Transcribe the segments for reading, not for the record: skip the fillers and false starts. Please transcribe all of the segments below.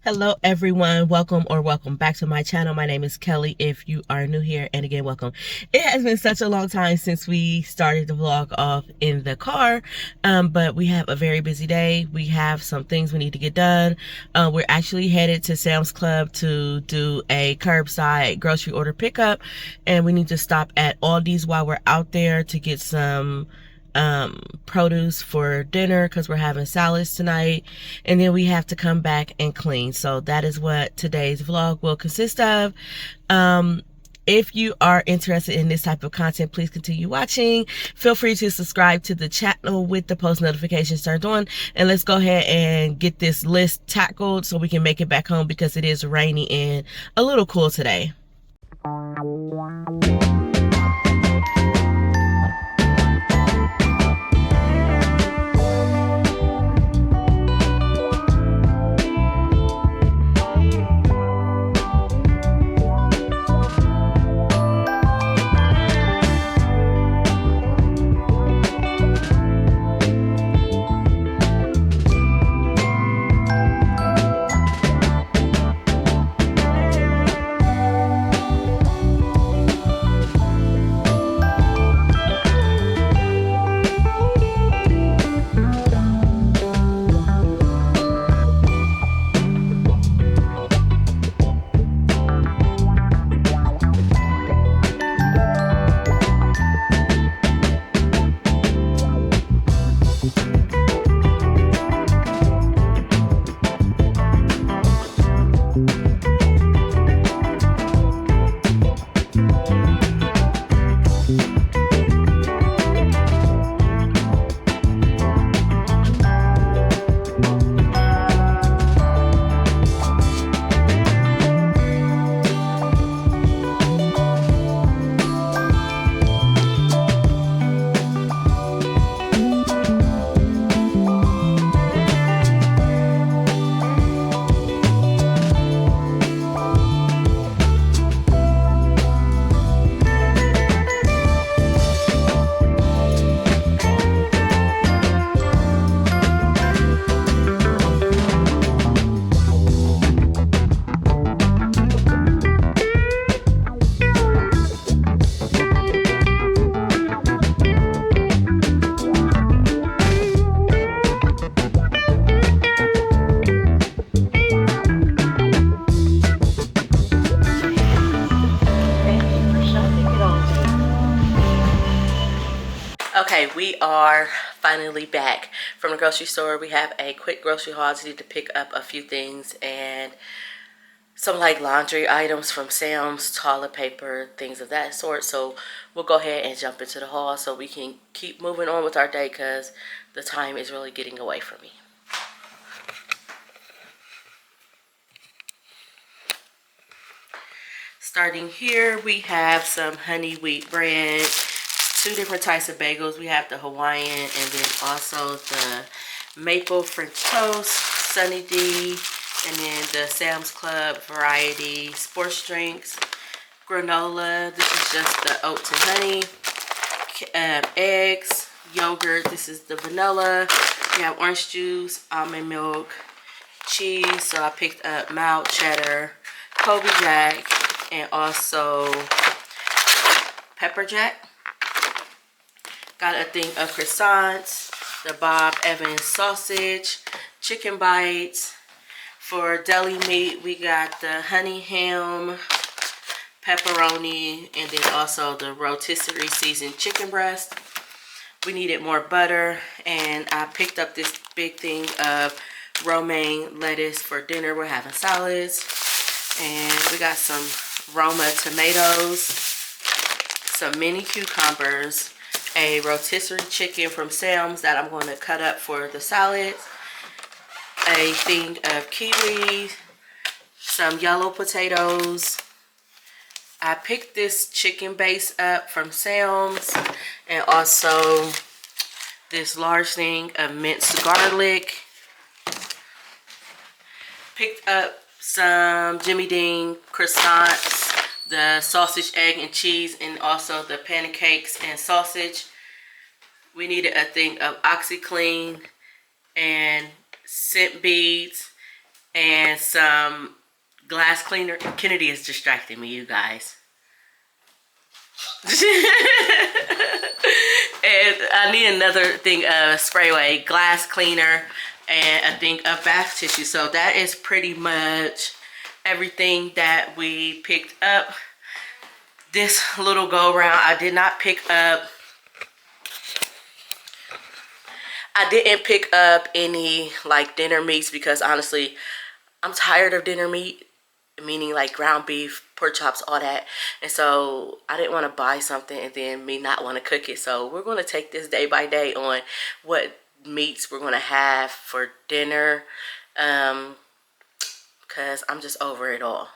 Hello everyone, welcome back to my channel. My name is Kelly if you are new here, and again welcome. It has been such a long time since we started the vlog off in the car, but we have a very busy day. We have some things we need to get done. We're actually headed to Sam's Club to do a curbside grocery order pickup, and we need to stop at Aldi's while we're out there to get some produce for dinner because we're having salads tonight, and then we have to come back and clean. So that is what today's vlog will consist of. If you are interested in this type of content, please continue watching. Feel free to subscribe to the channel with the post notifications turned on, and let's go ahead and get this list tackled so we can make it back home because it is rainy and a little cool today. Okay, we are finally back from the grocery store. We have a quick grocery haul. I just need to pick up a few things and some like laundry items from Sam's, toilet paper, things of that sort. So we'll go ahead and jump into the haul so we can keep moving on with our day because the time is really getting away from me. Starting here, we have some honey wheat bread. Two different types of bagels. We have the Hawaiian and then also the maple French toast, Sunny D, and then the Sam's Club variety sports drinks, granola. This is just the oats and honey, eggs, yogurt. This is the vanilla. We have orange juice, almond milk, cheese. So I picked up mild cheddar, Kobe Jack, and also pepper jack. Got a thing of croissants, the Bob Evans sausage, chicken bites. For deli meat, we got the honey ham, pepperoni, and then also the rotisserie seasoned chicken breast. We needed more butter, and I picked up this big thing of romaine lettuce for dinner. We're having salads, and we got some Roma tomatoes, some mini cucumbers, a rotisserie chicken from Sam's that I'm going to cut up for the salads, a thing of kiwi, some yellow potatoes. I picked this chicken base up from Sam's, and also this large thing of minced garlic. Picked up some Jimmy Dean croissants, the sausage, egg, and cheese, and also the pancakes and sausage. We needed a thing of OxyClean and scent beads and some glass cleaner. Kennedy is distracting me, you guys. And I need another thing of Sprayway, glass cleaner, and a thing of bath tissue. So that is pretty much everything that we picked up this little go round. I didn't pick up any like dinner meats because honestly I'm tired of dinner meat, meaning like ground beef, pork chops, all that. And so I didn't want to buy something and then me not want to cook it. So we're going to take this day by day on what meats we're going to have for dinner, because I'm just over it all.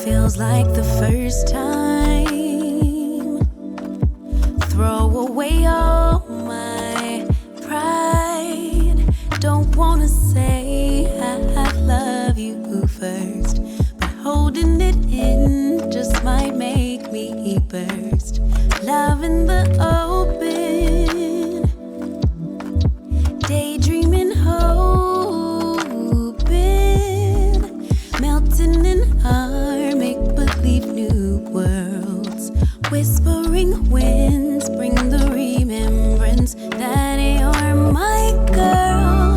Feels like the first time. Throw away all my pride. Don't wanna say I love you first, but holding it in just might make me burst. Love in the open, daydreaming, hoping, melting in our make-believe new worlds. Whispering winds bring the remembrance that you're my girl.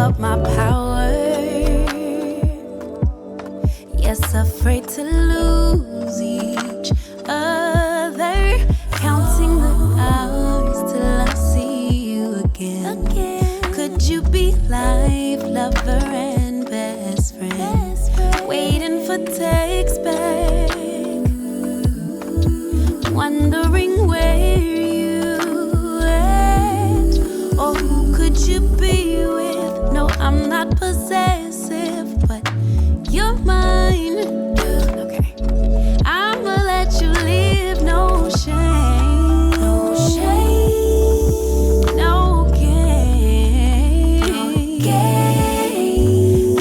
up my power. Yes, afraid to lose each other. Counting the hours till I see you again. Could you be life, lover, and best friend? Waiting for text back. Wondering where you at, or who could you be with? No, I'm not possessive, but you're mine. Okay, I'ma let you live, no shame, no shame, no game.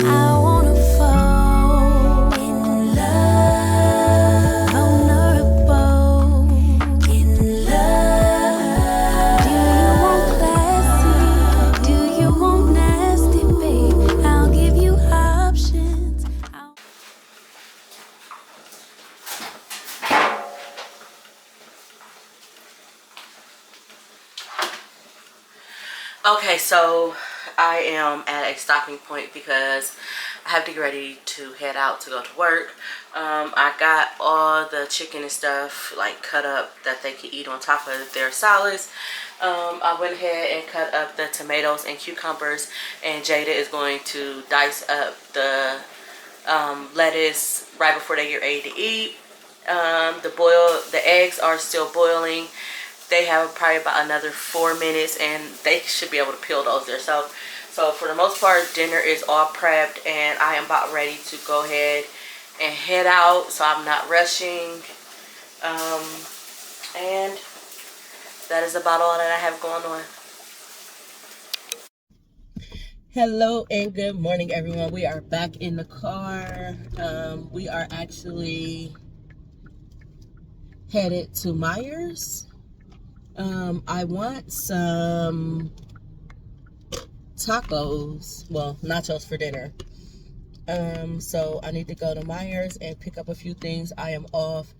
I wanna fall in love, vulnerable in love. Do you want classy? Do you want nasty, babe? I'll give you options. Okay, so I am at a stopping point because I have to get ready to head out to go to work. I got all the chicken and stuff like cut up that they can eat on top of their salads. I went ahead and cut up the tomatoes and cucumbers, and Jada is going to dice up the lettuce right before they get ready to eat. The eggs are still boiling. They have probably about another 4 minutes, and they should be able to peel those themselves. So for the most part, dinner is all prepped, and I am about ready to go ahead and head out, so I'm not rushing. And that is about all that I have going on. Hello and good morning, everyone. We are back in the car. We are actually headed to Myers. I want some tacos, well, nachos for dinner. So I need to go to Myers and pick up a few things. I am off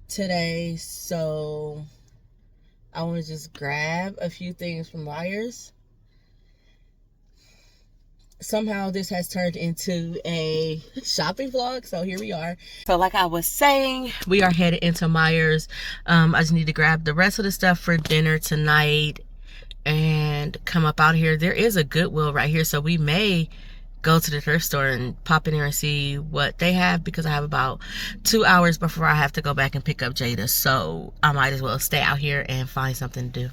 today, so I want to just grab a few things from Myers. Somehow this has turned into a shopping vlog, so here we are. So like I was saying, we are headed into Myers. I just need to grab the rest of the stuff for dinner tonight and come up out here. There is a Goodwill right here, so we may go to the thrift store and pop in there and see what they have, because I have about 2 hours before I have to go back and pick up Jada, so I might as well stay out here and find something to do.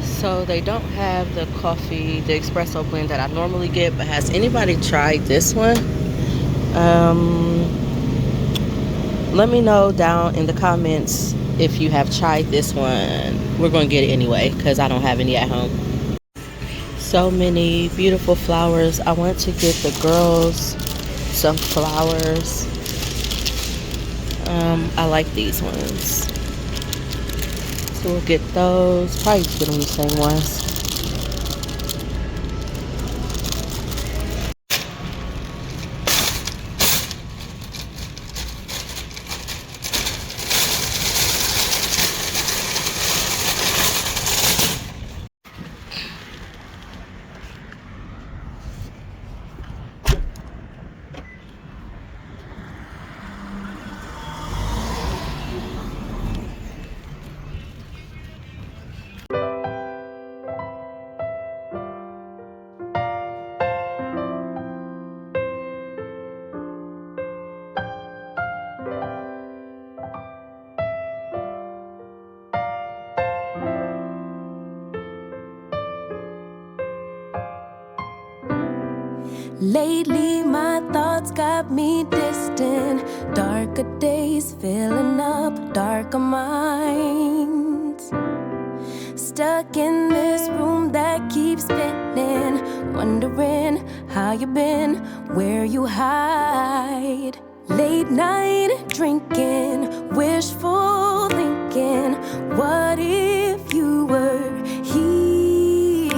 So they don't have the coffee, the espresso blend that I normally get, but has anybody tried this one? Let me know down in the comments if you have tried this one. We're going to get it anyway because I don't have any at home. so many beautiful flowers. I want to get the girls some flowers. I like these ones, so we'll get those. Probably get them the same ones. Lately, my thoughts got me distant. Darker days filling up darker minds. Stuck in this room that keeps spinning. Wondering how you been, where you hide. Late night drinking, wishful thinking. What if you were here?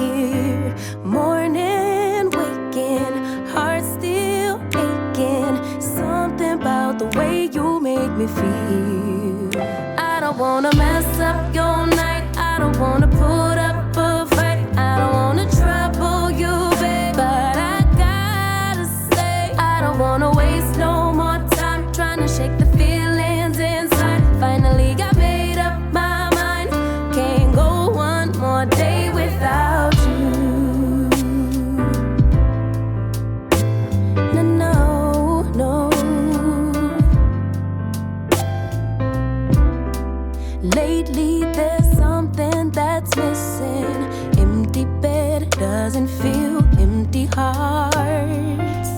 Morning waking, heart still aching. Something about the way you make me feel. I don't wanna mess up your night. I don't wanna put up a fight. I don't wanna trouble you, babe. But I gotta say, I don't wanna waste no more time trying to shake the feelings inside. Finally got made up my mind. Can't go one more day without you. No, no, no. Lately there's something that's missing. Empty bed doesn't feel empty hearts.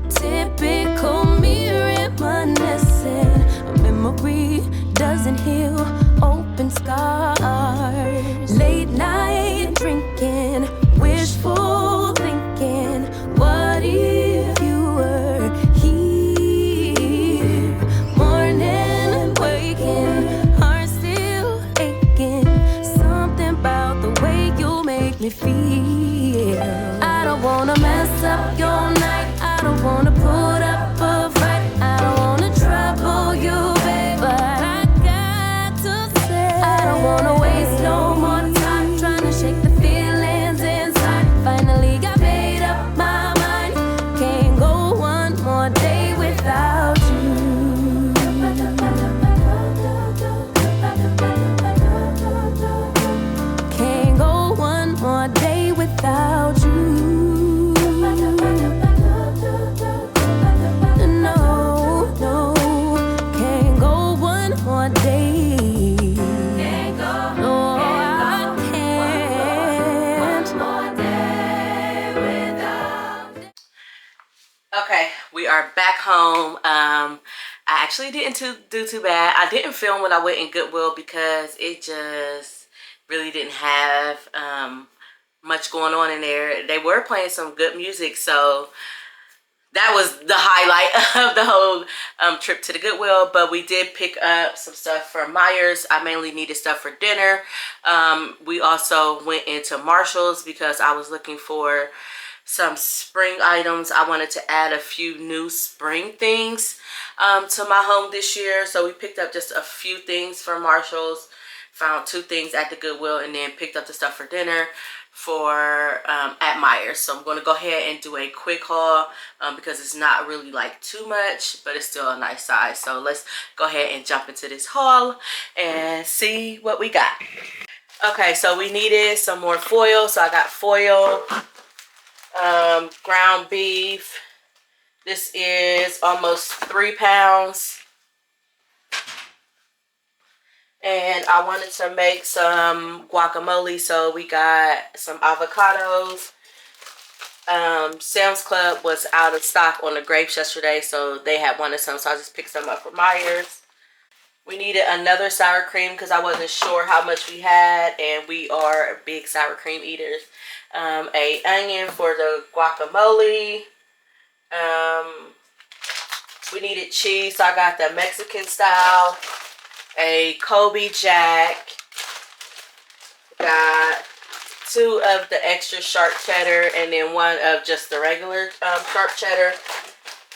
Typical me reminiscing. A memory doesn't heal open scars. Late night drinking, wishful thinking. What if you were here? Morning waking, heart still aching. Something about the way you make me feel. I don't wanna mess up your night. I don't wanna put up a fight. I don't wanna trouble you, babe. But I got to say, I don't wanna waste no more time trying to shake the feelings inside. Finally got made up my mind. Can't go one more day without you. Can't go one more day without you. No, no, can't go one more day. No, I can't. Okay, we are back home. I actually didn't do too bad. I didn't film when I went in Goodwill because it just really didn't have much going on in there. They were playing some good music, so that was the highlight of the whole trip to the Goodwill. But we did pick up some stuff for Myers. I mainly needed stuff for dinner. We also went into Marshall's because I was looking for some spring items. I wanted to add a few new spring things to my home this year. So we picked up just a few things from Marshall's, found 2 things at the Goodwill, and then picked up the stuff for dinner for at Myers. So I'm going to go ahead and do a quick haul because it's not really like too much, but it's still a nice size. So let's go ahead and jump into this haul and see what we got. Okay, so we needed some more foil, so I got foil, ground beef. This is almost 3 pounds. And I wanted to make some guacamole, so we got some avocados. Sam's Club was out of stock on the grapes yesterday, so they had wanted some, so I just picked some up for Myers. We needed another sour cream because I wasn't sure how much we had, and we are big sour cream eaters. A onion for the guacamole. We needed cheese, so I got the Mexican style. A Kobe Jack. Got 2 of the extra sharp cheddar, and then 1 of just the regular sharp cheddar,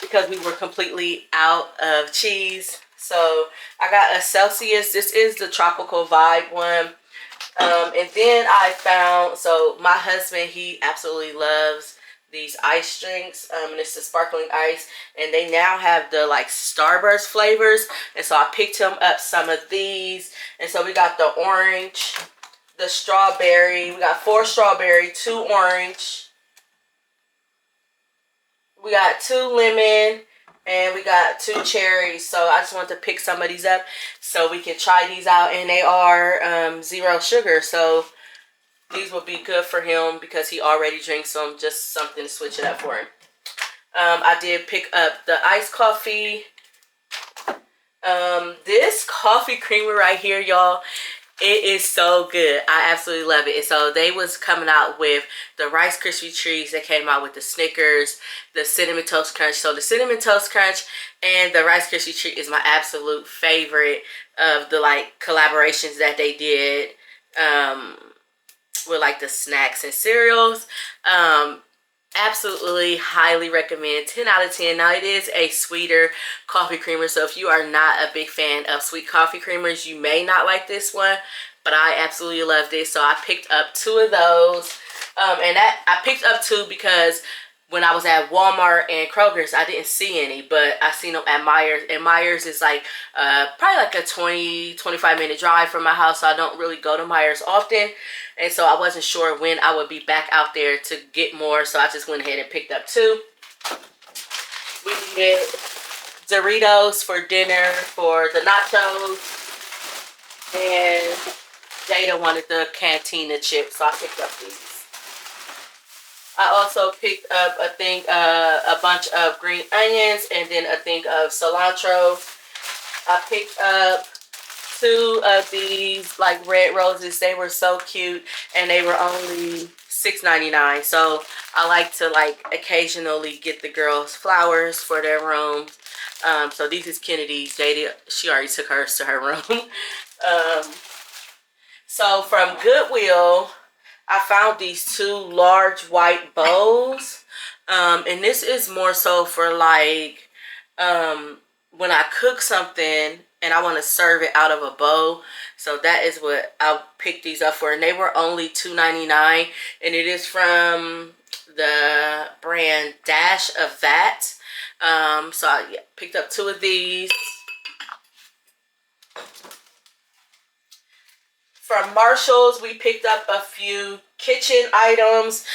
because we were completely out of cheese. So I got a Celsius. This is the tropical vibe one. And then I found, so my husband, he absolutely loves these ice drinks. And it's the sparkling ice, and they now have the like Starburst flavors. And so I picked him up some of these. And so we got the orange, the strawberry. We got 4 strawberry, 2 orange. We got 2 lemon, and we got 2 cherries. So I just wanted to pick some of these up so we can try these out. And they are 0 sugar. So these will be good for him because he already drinks them. Just something to switch it up for him. I did pick up the iced coffee. This coffee creamer right here, y'all, it is so good. I absolutely love it. And so they was coming out with the Rice Krispie treats. They came out with the Snickers, the Cinnamon Toast Crunch. So the Cinnamon Toast Crunch and the Rice Krispie treat is my absolute favorite of the like collaborations that they did with like the snacks and cereals. Absolutely highly recommend. 10 out of 10. Now it is a sweeter coffee creamer, so if you are not a big fan of sweet coffee creamers, you may not like this one, but I absolutely love this. So I picked up 2 of those. And that I picked up 2 because when I was at Walmart and Kroger's, I didn't see any, but I seen them at Myers, and Myers is like probably like a 20-25 minute drive from my house, so I don't really go to Myers often. And so I wasn't sure when I would be back out there to get more, so I just went ahead and picked up 2. We needed Doritos for dinner for the nachos, and Jada wanted the Cantina chips, so I picked up these. I also picked up a bunch of green onions, and then a thing of cilantro. I picked up 2 of these like red roses. They were so cute, and they were only $6.99. So I like to like occasionally get the girls flowers for their room. So these is Kennedy's. She already took hers to her room. So from Goodwill, I found these 2 large white bowls. And this is more so for like when I cook something and I want to serve it out of a bowl. So that is what I picked these up for. And they were only $2.99. And it is from the brand Dash of That. So I picked up 2 of these. From Marshalls, we picked up a few kitchen items.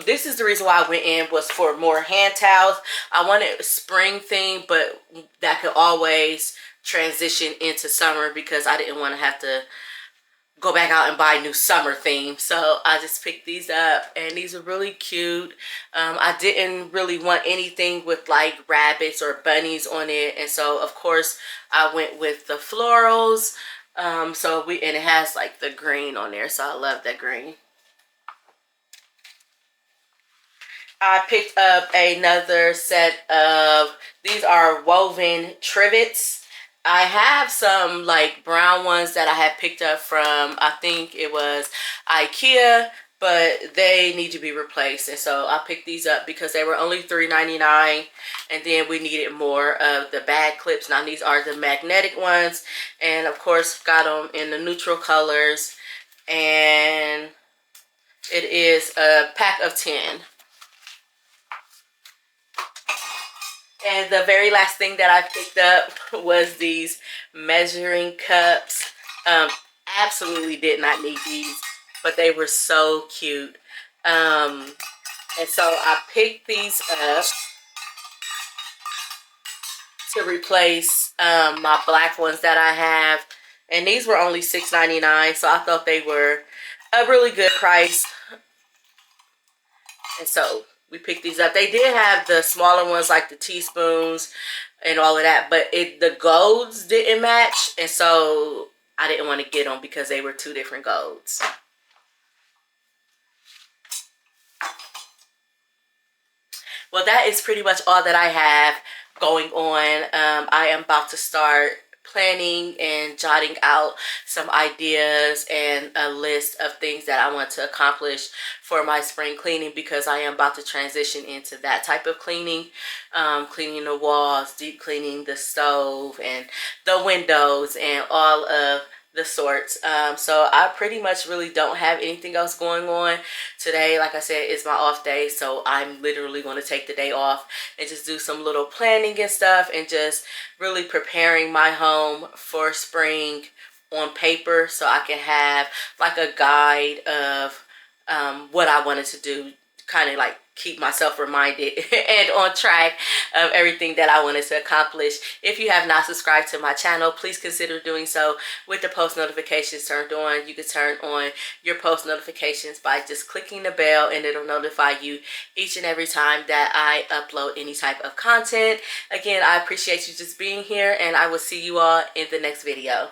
This is the reason why I went in, was for more hand towels. I wanted a spring theme, but that could always transition into summer because I didn't want to have to go back out and buy new summer themes. So I just picked these up, and these are really cute. I didn't really want anything with like rabbits or bunnies on it, and so of course I went with the florals. And it has like the green on there, so I love that green. I picked up another set of, these are woven trivets. I have some like brown ones that I had picked up from, I think it was IKEA, but they need to be replaced. And so I picked these up because they were only $3.99. And then we needed more of the bag clips. Now these are the magnetic ones. And of course got them in the neutral colors. And it is a pack of 10. And the very last thing that I picked up was these measuring cups. Absolutely did not need these, but they were so cute. And so I picked these up to replace my black ones that I have. And these were only $6.99, so I thought they were a really good price. And so we picked these up. They did have the smaller ones like the teaspoons, and all of that, but the golds didn't match, and so I didn't want to get them because they were two different golds. Well, that is pretty much all that I have going on. I am about to start planning and jotting out some ideas and a list of things that I want to accomplish for my spring cleaning, because I am about to transition into that type of cleaning. Cleaning the walls, deep cleaning the stove and the windows and all of the sorts. So I pretty much really don't have anything else going on today. Like I said, it's my off day, so I'm literally going to take the day off and just do some little planning and stuff, and just really preparing my home for spring on paper, so I can have like a guide of what I wanted to do, kind of like keep myself reminded and on track of everything that I wanted to accomplish. If you have not subscribed to my channel, please consider doing so with the post notifications turned on. You can turn on your post notifications by just clicking the bell, and it'll notify you each and every time that I upload any type of content. Again, I appreciate you just being here, and I will see you all in the next video.